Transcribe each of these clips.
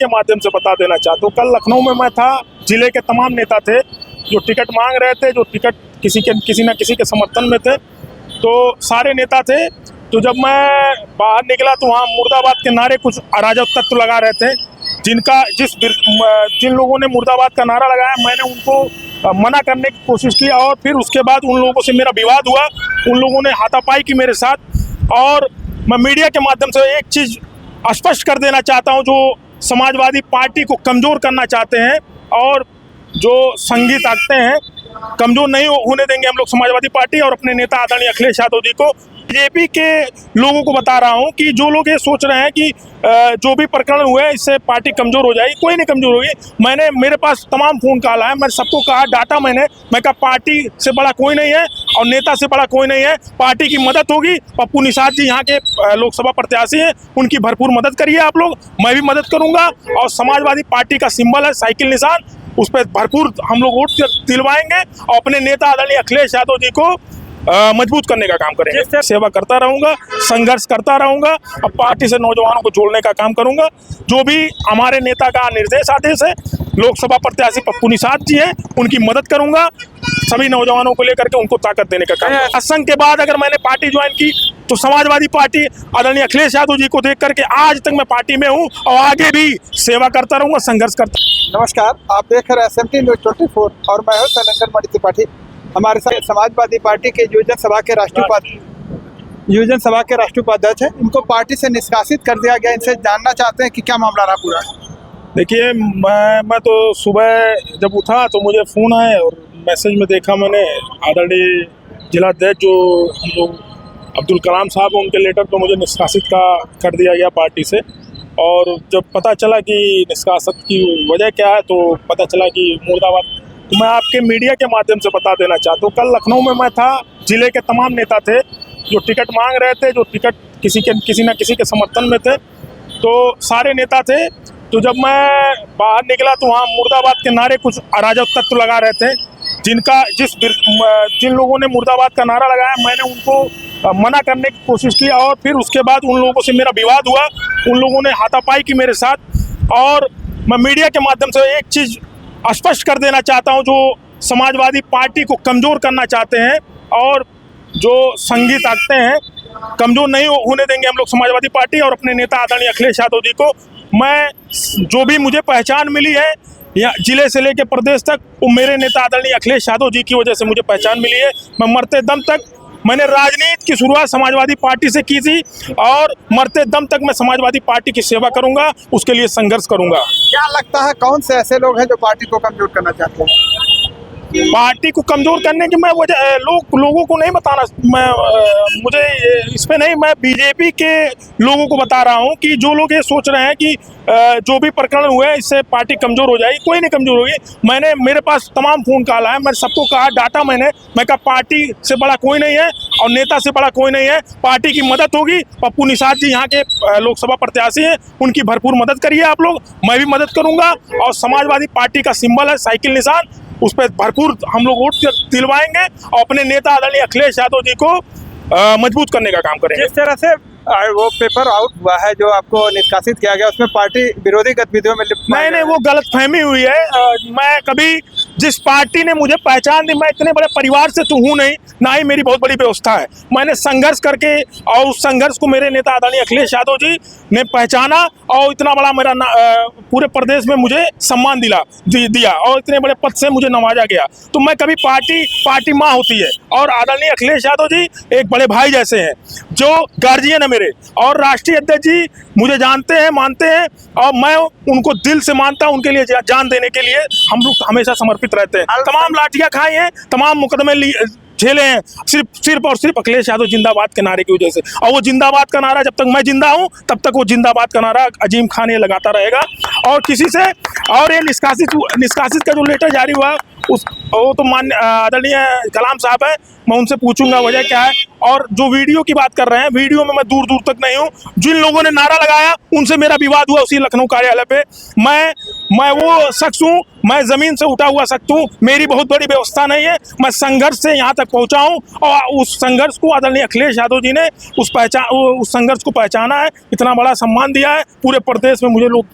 के माध्यम से बता देना चाहता हूँ। कल लखनऊ में मैं था, जिले के तमाम नेता थे जो टिकट मांग रहे थे, जो टिकट किसी न किसी के समर्थन में थे, तो सारे नेता थे। तो जब मैं बाहर निकला तो वहाँ मुर्दाबाद के नारे कुछ अराजक तत्व लगा रहे थे, जिन लोगों ने मुर्दाबाद का नारा लगाया, मैंने उनको मना करने की कोशिश की और फिर उसके बाद उन लोगों से मेरा विवाद हुआ। उन लोगों ने हाथापाई की मेरे साथ। और मैं मीडिया के माध्यम से एक चीज़ स्पष्ट कर देना चाहता हूं, जो समाजवादी पार्टी को कमज़ोर करना चाहते हैं और जो संगीत आंकते हैं, कमज़ोर नहीं होने देंगे हम लोग समाजवादी पार्टी और अपने नेता आदरणीय अखिलेश यादव जी को। बीजेपी के लोगों को बता रहा हूं कि जो लोग ये सोच रहे हैं कि जो भी प्रकरण हुए इससे पार्टी कमज़ोर हो जाएगी, कोई नहीं कमज़ोर होगी। मेरे पास तमाम फ़ोन कॉल आए, मैंने सबको कहा, डाटा मैं कहा पार्टी से बड़ा कोई नहीं है और नेता से बड़ा कोई नहीं है। पार्टी की मदद होगी। पप्पू निषाद जी यहाँ के लोकसभा प्रत्याशी हैं, उनकी भरपूर मदद करिए आप लोग, मैं भी मदद करूँगा। और समाजवादी पार्टी का सिंबल है साइकिल निशान, उस पर भरपूर हम लोग वोट दिलवाएंगे और अपने नेता आदरणीय अखिलेश यादव जी को मजबूत करने का काम करेंगे। सेवा करता रहूंगा, संघर्ष करता रहूंगा, अब पार्टी से नौजवानों को जोड़ने का काम करूंगा। जो भी हमारे नेता का निर्देश आदेश है, लोकसभा प्रत्याशी पप्पू निषाद जी हैं, उनकी मदद करूंगा, सभी नौजवानों को लेकर के उनको ताकत देने का काम। असंग के बाद अगर मैंने पार्टी ज्वाइन की तो समाजवादी पार्टी आदरणीय अखिलेश यादव जी को देख करके आज तक मैं पार्टी में हूँ और आगे भी सेवा करता रहूंगा, संघर्ष करता। नमस्कार, आप देख रहे हैं SMT न्यूज़ 24 और मैं हूँ शैलेंद्र मणि त्रिपाठी। हमारे साथ समाजवादी पार्टी के युवजन सभा के राष्ट्रीय उपाध्यक्ष हैं। इनको पार्टी से निष्कासित कर दिया गया, इनसे जानना चाहते हैं कि क्या मामला रहा पूरा। देखिए, मैं तो सुबह जब उठा तो मुझे फ़ोन आया और मैसेज में देखा मैंने आदरणीय जिलाध्यक्ष जो हम लोग अब्दुल कलाम साहब, उनके लेटर तो मुझे निष्कासित कर दिया गया पार्टी से। और जब पता चला कि निष्कासित की वजह क्या है तो पता चला कि मुर्दाबाद। तो मैं आपके मीडिया के माध्यम से बता देना चाहता हूँ, कल लखनऊ में मैं था, जिले के तमाम नेता थे जो टिकट मांग रहे थे, जो टिकट किसी न किसी के समर्थन में थे, तो सारे नेता थे। तो जब मैं बाहर निकला तो वहाँ मुर्दाबाद के नारे कुछ अराजक तत्व लगा रहे थे, जिन लोगों ने मुर्दाबाद का नारा लगाया, मैंने उनको मना करने की कोशिश की और फिर उसके बाद उन लोगों से मेरा विवाद हुआ। उन लोगों ने हाथापाई की मेरे साथ। और मैं मीडिया के माध्यम से एक चीज़ स्पष्ट कर देना चाहता हूं, जो समाजवादी पार्टी को कमज़ोर करना चाहते हैं और जो संगीत आंकते हैं, कमज़ोर नहीं होने देंगे हम लोग समाजवादी पार्टी और अपने नेता आदरणीय अखिलेश यादव जी को। मैं जो भी मुझे पहचान मिली है या जिले से लेकर प्रदेश तक, वो मेरे नेता आदरणीय अखिलेश यादव जी की वजह से मुझे पहचान मिली है। मैं मरते दम तक, मैंने राजनीति की शुरुआत समाजवादी पार्टी से की थी और मरते दम तक मैं समाजवादी पार्टी की सेवा करूंगा, उसके लिए संघर्ष करूंगा। क्या लगता है कौन से ऐसे लोग हैं जो पार्टी को कमजोर करना चाहते हैं? पार्टी को कमजोर करने की मैं वजह लोगों को नहीं बताना, मुझे इस पे नहीं, मैं बीजेपी के लोगों को बता रहा हूं कि जो लोग ये सोच रहे हैं कि जो भी प्रकरण हुए इससे पार्टी कमजोर हो जाएगी, कोई नहीं कमजोर होगी। मेरे पास तमाम फ़ोन कॉल आए, मैंने सबको कहा, डाटा मैं कहा पार्टी से बड़ा कोई नहीं है और नेता से बड़ा कोई नहीं है। पार्टी की मदद होगी। पप्पू निषाद जी यहाँ के लोकसभा प्रत्याशी हैं, उनकी भरपूर मदद करिए आप लोग, मैं भी मदद करूँगा। और समाजवादी पार्टी का सिंबल है साइकिल निशान, उस पर भरपूर हम लोग वोट दिलवाएंगे और अपने नेता आदरणीय अखिलेश यादव जी को मजबूत करने का काम करेंगे। जिस तरह से वो पेपर आउट हुआ है जो आपको निष्कासित किया गया, उसमें पार्टी विरोधी गतिविधियों में लिप्त नहीं, वो गलतफहमी हुई है। मैं कभी जिस पार्टी ने मुझे पहचान दी, मैं इतने बड़े परिवार से तो हूँ नहीं, ना ही मेरी बहुत बड़ी व्यवस्था है। मैंने संघर्ष करके और उस संघर्ष को मेरे नेता आदरणीय अखिलेश यादव जी ने पहचाना और इतना बड़ा मेरा पूरे प्रदेश में मुझे सम्मान दिया और इतने बड़े पद से मुझे नवाजा गया। तो मैं कभी पार्टी माँ होती है और आदरणीय अखिलेश यादव जी एक बड़े भाई जैसे हैं, जो गार्जियन है मेरे। और राष्ट्रीय अध्यक्ष जी मुझे जानते हैं, मानते हैं और मैं उनको दिल से मानता हूं। उनके लिए जान देने के लिए हम लोग हमेशा समर्पित रहते हैं। तमाम लाठियां खाई हैं, तमाम मुकदमे झेले हैं, सिर्फ और सिर्फ अखिलेश यादव जिंदाबाद के नारे की वजह से। और वो जिंदाबाद का नारा जब तक मैं जिंदा हूं तब तक वो जिंदाबाद का नारा अजीम खान ये लगाता रहेगा। और किसी से और ये निष्कासित का जो लेटर जारी हुआ वो तो मान्य आदरणीय कलाम साहब है, मैं उनसे पूछूंगा वजह क्या है। और जो वीडियो की बात कर रहे हैं, वीडियो में मैं दूर दूर तक नहीं हूँ। जिन लोगों ने नारा लगाया उनसे मेरा विवाद हुआ उसी लखनऊ कार्यालय पे। मैं वो शख्स हूँ, मैं जमीन से उठा हुआ शख्स हूँ, मेरी बहुत बड़ी व्यवस्था नहीं है। मैं संघर्ष से यहाँ तक पहुँचा हूँ और उस संघर्ष को आदरणीय अखिलेश यादव जी ने उस संघर्ष को पहचाना है, इतना बड़ा सम्मान दिया है। पूरे प्रदेश में मुझे लोग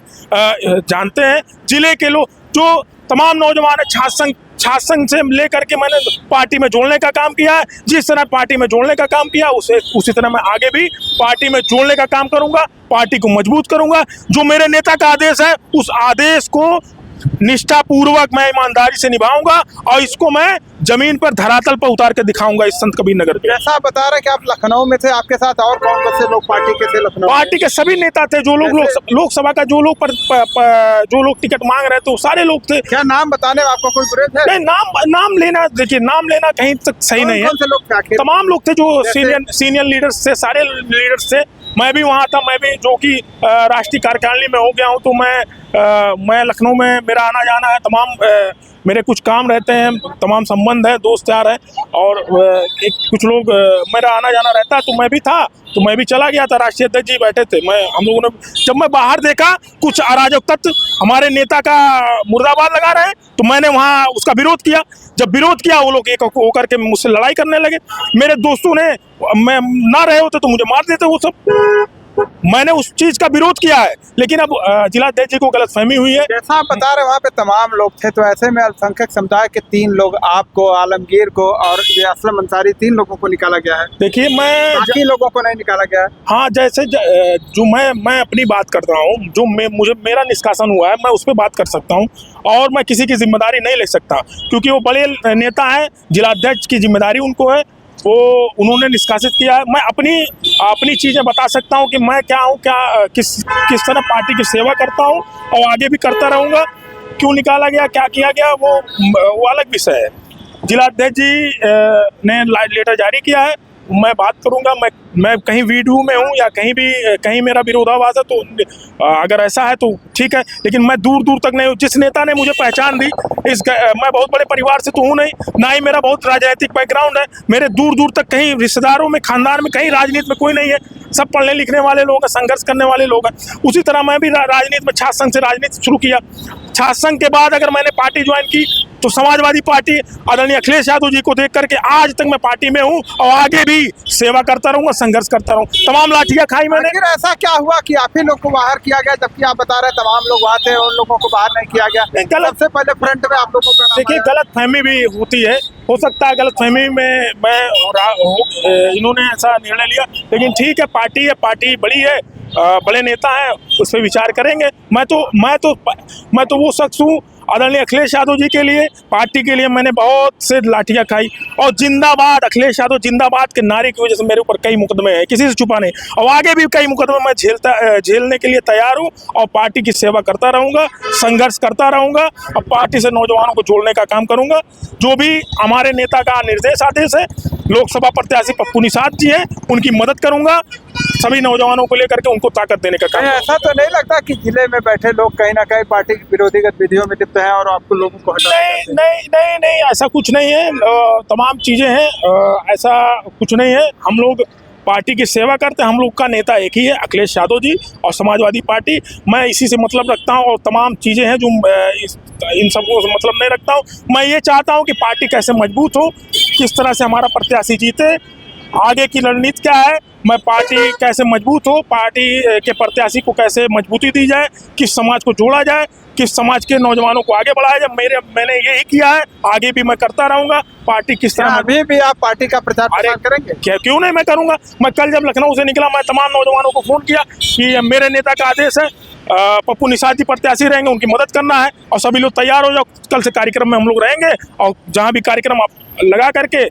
जानते हैं, जिले के लोग, जो तमाम नौजवान है छात्र संघ से लेकर के मैंने पार्टी में जोड़ने का काम किया है। जिस तरह पार्टी में जोड़ने का काम किया उसी तरह मैं आगे भी पार्टी में जोड़ने का काम करूंगा, पार्टी को मजबूत करूंगा। जो मेरे नेता का आदेश है उस आदेश को निष्ठापूर्वक मैं ईमानदारी से निभाऊंगा और इसको मैं जमीन पर धरातल पर उतार के दिखाऊंगा इस संत कबीर नगर पे। ऐसा बता रहे कि आप लखनऊ में थे, आपके साथ और कौन कौन से लोग पार्टी के थे लखनऊ? पार्टी के सभी नेता थे, जो लोग लोकसभा का जो लोग टिकट मांग रहे थे वो सारे लोग थे। क्या नाम बताने में आपको कोई गुरेज है? नहीं, नाम लेना, देखिए नाम लेना कहीं तक सही नहीं है। कौन से लोग थे? तमाम लोग थे जो सीनियर लीडर्स थे, सारे लीडर्स थे। मैं भी वहाँ था, मैं भी जो कि राष्ट्रीय कार्यकारिणी में हो गया हूँ, तो मैं लखनऊ में मेरा आना जाना है, तमाम मेरे कुछ काम रहते हैं, तमाम संबंध है, दोस्त यार है और कुछ लोग मेरा आना जाना रहता है, तो मैं भी था, तो मैं भी चला गया था। राष्ट्रीय अध्यक्ष जी बैठे थे, हम लोगों ने जब मैं बाहर देखा कुछ अराजक तत्व हमारे नेता का मुर्दाबाद लगा रहे हैं, तो मैंने वहाँ उसका विरोध किया। जब विरोध किया वो लोग एक होकर के मुझसे लड़ाई करने लगे। मेरे दोस्तों ने, मैं ना रहे होते तो मुझे मार देते वो सब। मैंने उस चीज का विरोध किया है, लेकिन अब जिला अध्यक्ष जी को गलतफहमी हुई है। जैसा आप बता रहे वहाँ पे तमाम लोग थे, तो ऐसे में अल्पसंख्यक समुदाय के 3 लोग, आपको, आलमगीर को और ये असलम अंसारी, 3 लोगों को निकाला गया है। देखिए, बाकी लोगों को नहीं निकाला गया है। हाँ, जैसे जो मैं अपनी बात कर रहा हूँ, जो मुझे मेरा निष्कासन हुआ है, मैं उस पर बात कर सकता हूँ और मैं किसी की जिम्मेदारी नहीं ले सकता, क्योंकि वो बड़े नेता है, जिला अध्यक्ष की जिम्मेदारी उनको है, वो उन्होंने निष्कासित किया है। मैं अपनी चीज़ें बता सकता हूँ कि मैं क्या हूँ, किस तरह पार्टी की सेवा करता हूँ और आगे भी करता रहूँगा। क्यों निकाला गया, क्या किया गया, वो अलग विषय है। जिला अध्यक्ष जी ने लेटर जारी किया है, मैं बात करूंगा। मैं कहीं वीडियो में हूँ या कहीं मेरा विरोधाभास है, तो अगर ऐसा है तो ठीक है, लेकिन मैं दूर दूर तक नहीं हूँ। जिस नेता ने मुझे पहचान दी, मैं बहुत बड़े परिवार से तो हूँ नहीं, ना ही मेरा बहुत राजनीतिक बैकग्राउंड है। मेरे दूर दूर तक कहीं रिश्तेदारों में, खानदान में, कहीं राजनीति में कोई नहीं है। सब पढ़ने लिखने वाले लोग हैं, संघर्ष करने वाले लोग हैं। उसी तरह मैं भी राजनीति में छात्र संघ से राजनीति शुरू किया। छात्र संघ के बाद अगर मैंने पार्टी ज्वाइन की तो समाजवादी पार्टी आदरणीय अखिलेश यादव जी को देख करके आज तक मैं पार्टी में हूँ और आगे भी सेवा करता रहूंगा, संघर्ष करता रहूँ। तमाम लाठियां खाई मैंने। लेकिन ऐसा क्या हुआ कि आप ही लोग को बाहर किया गया, जबकि आप बता रहे तमाम लोग वहाँ थे, उन लोगों को बाहर नहीं किया गया? सबसे पहले फ्रंट में आप लोगों को देखिए, गलतफहमी भी होती है, हो सकता है गलतफहमी में इन्होंने ऐसा निर्णय लिया, लेकिन ठीक है, पार्टी है, पार्टी बड़ी है, बड़े नेता हैं, उस पर विचार करेंगे। मैं तो वो शख्स हूँ, आदरणीय अखिलेश यादव जी के लिए, पार्टी के लिए मैंने बहुत से लाठियां खाई और जिंदाबाद अखिलेश यादव जिंदाबाद के नारे की वजह से मेरे ऊपर कई मुकदमे हैं, किसी से छुपा नहीं, और आगे भी कई मुकदमे मैं झेलने के लिए तैयार हूं और पार्टी की सेवा करता रहूंगा, संघर्ष करता रहूंगा और पार्टी से नौजवानों को जोड़ने का काम करूंगा। जो भी हमारे नेता का निर्देश आदेश है, लोकसभा प्रत्याशी पप्पू निषाद जी हैं, उनकी मदद करूंगा, सभी नौजवानों को लेकर के उनको ताकत देने का काम। ऐसा तो नहीं लगता कि जिले में बैठे लोग कहीं ना कहीं पार्टी की विरोधी गतिविधियों में लिप्त हैं और आपको लोगों को नहीं, ऐसा कुछ नहीं है। तमाम चीजें हैं, ऐसा कुछ नहीं है। हम लोग पार्टी की सेवा करते हैं। हम लोग का नेता एक ही है, अखिलेश यादव जी और समाजवादी पार्टी। मैं इसी से मतलब रखता हूं और तमाम चीज़ें हैं जो इन सबको मतलब नहीं रखता हूं। मैं ये चाहता हूं कि पार्टी कैसे मजबूत हो, किस तरह से हमारा प्रत्याशी जीते, आगे की रणनीति क्या है, मैं पार्टी कैसे मजबूत हो, पार्टी के प्रत्याशी को कैसे मजबूती दी जाए, किस समाज को जोड़ा जाए, किस समाज के नौजवानों को आगे बढ़ाया जाए। मैंने यही किया है, आगे भी मैं करता रहूंगा। पार्टी किस तरह अभी भी आप पार्टी का प्रचार प्रसार करेंगे? क्यों नहीं, मैं करूंगा। मैं कल जब लखनऊ से निकला, मैं तमाम नौजवानों को फोन किया कि मेरे नेता का आदेश है, पप्पू निषाद जी प्रत्याशी रहेंगे, उनकी मदद करना है और सभी लोग तैयार हो जाओ। कल से कार्यक्रम में हम लोग रहेंगे और जहाँ भी कार्यक्रम आप लगा करके,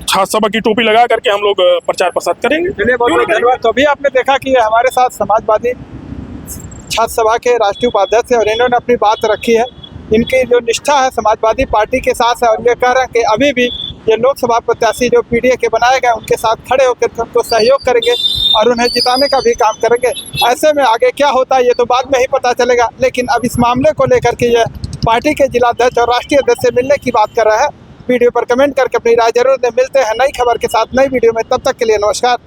छात्र सभा की टोपी लगा करके हम लोग प्रचार प्रसार करेंगे। तो अभी आपने देखा कि हमारे साथ समाजवादी छात्र सभा के राष्ट्रीय उपाध्यक्ष है और इन्होंने अपनी बात रखी है। इनकी जो निष्ठा है समाजवादी पार्टी के साथ है और ये कह रहे हैं कि अभी भी ये लोकसभा प्रत्याशी जो पीडीए के बनाए गए उनके साथ खड़े होकर उनको सहयोग करेंगे और उन्हें जिताने का भी काम करेंगे। ऐसे में आगे क्या होता है ये तो बाद में ही पता चलेगा, लेकिन अब इस मामले को लेकर के ये पार्टी के जिलाध्यक्ष और राष्ट्रीय अध्यक्ष से मिलने की बात कर रहे हैं। वीडियो पर कमेंट करके अपनी राय जरूर दें। मिलते हैं नई खबर के साथ नई वीडियो में, तब तक के लिए नमस्कार।